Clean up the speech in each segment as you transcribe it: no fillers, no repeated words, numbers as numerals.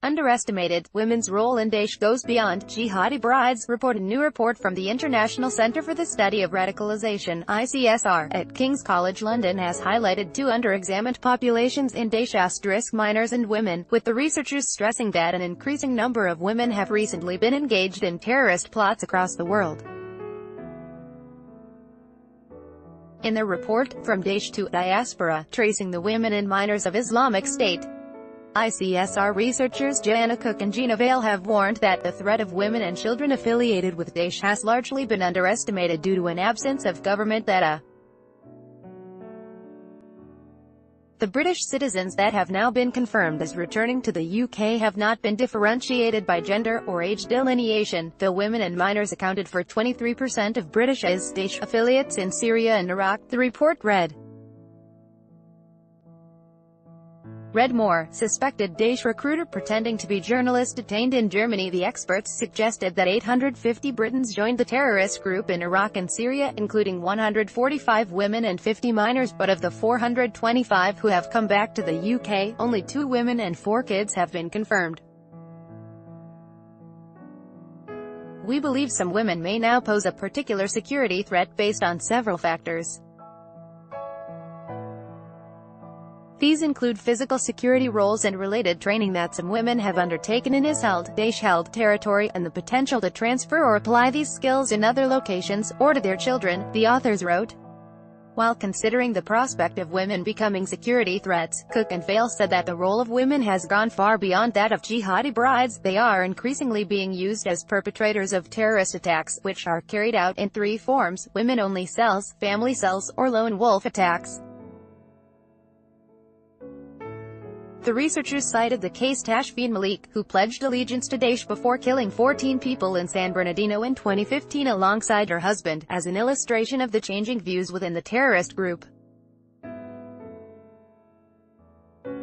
Underestimated, women's role in Daesh goes beyond jihadi brides, report. A new report from the International Centre for the Study of Radicalisation (ICSR) at King's College London has highlighted two under-examined populations in Daesh: minors and women, with the researchers stressing that an increasing number of women have recently been engaged in terrorist plots across the world. In their report, From Daesh to Diaspora, Tracing the Women and Minors of Islamic State, ICSR researchers Joanna Cook and Gina Vale have warned that the threat of women and children affiliated with Daesh has largely been underestimated due to an absence of government data. The British citizens that have now been confirmed as returning to the UK have not been differentiated by gender or age delineation, though women and minors accounted for 23% of British Daesh affiliates in Syria and Iraq, the report read. Read more. Suspected Daesh recruiter pretending to be journalist detained in Germany. The experts suggested that 850 Britons joined the terrorist group in Iraq and Syria, including 145 women and 50 minors, but of the 425 who have come back to the UK, only 2 women and 4 kids have been confirmed. We believe some women may now pose a particular security threat based on several factors. These include physical security roles and related training that some women have undertaken in Daesh-held territory, and the potential to transfer or apply these skills in other locations, or to their children, the authors wrote. While considering the prospect of women becoming security threats, Cook and Vale said that the role of women has gone far beyond that of jihadi brides. They are increasingly being used as perpetrators of terrorist attacks, which are carried out in 3 forms: women-only cells, family cells, or lone wolf attacks. The researchers cited the case Tashfeen Malik, who pledged allegiance to Daesh before killing 14 people in San Bernardino in 2015 alongside her husband, as an illustration of the changing views within the terrorist group.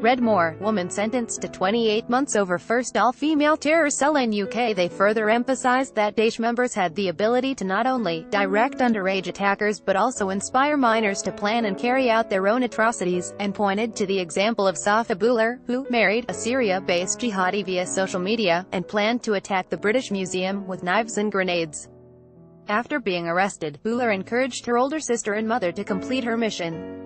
Read more. Woman sentenced to 28 months over first all-female terror cell in UK. They further emphasized that Daesh members had the ability to not only direct underage attackers but also inspire minors to plan and carry out their own atrocities, and pointed to the example of Safa Buller, who married a Syria-based jihadi via social media, and planned to attack the British Museum with knives and grenades. After being arrested, Buller encouraged her older sister and mother to complete her mission.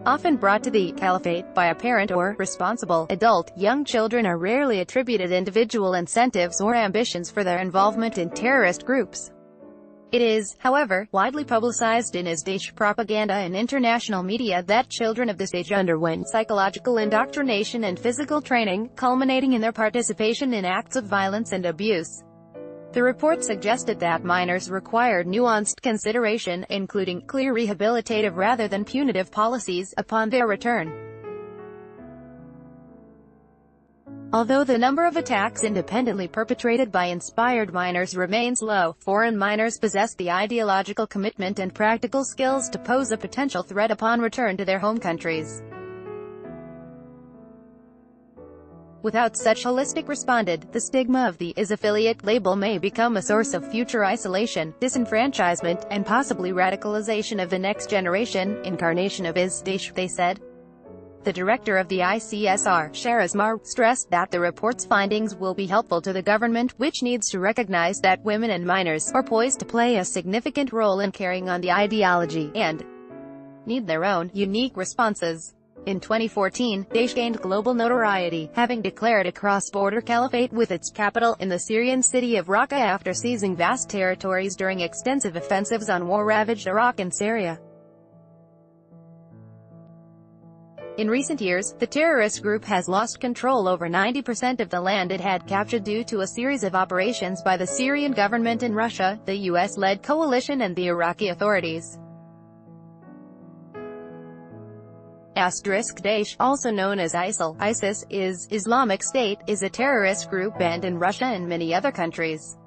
Often brought to the caliphate by a parent or responsible adult, young children are rarely attributed individual incentives or ambitions for their involvement in terrorist groups. It is, however, widely publicized in Daesh propaganda and international media that children of this age underwent psychological indoctrination and physical training, culminating in their participation in acts of violence and abuse. The report suggested that minors required nuanced consideration, including clear rehabilitative rather than punitive policies, upon their return. Although the number of attacks independently perpetrated by inspired minors remains low, foreign minors possess the ideological commitment and practical skills to pose a potential threat upon return to their home countries. Without such holistic responded, the stigma of the IS affiliate label may become a source of future isolation, disenfranchisement, and possibly radicalization of the next generation, incarnation of Daesh, they said. The director of the ICSR, Sharaz Mar, stressed that the report's findings will be helpful to the government, which needs to recognize that women and minors are poised to play a significant role in carrying on the ideology, and need their own unique responses. In 2014, Daesh gained global notoriety, having declared a cross-border caliphate with its capital in the Syrian city of Raqqa after seizing vast territories during extensive offensives on war-ravaged Iraq and Syria. In recent years, the terrorist group has lost control over 90% of the land it had captured due to a series of operations by the Syrian government and Russia, the US-led coalition and the Iraqi authorities. Daesh, also known as ISIS, Islamic State, is a terrorist group banned in Russia and many other countries.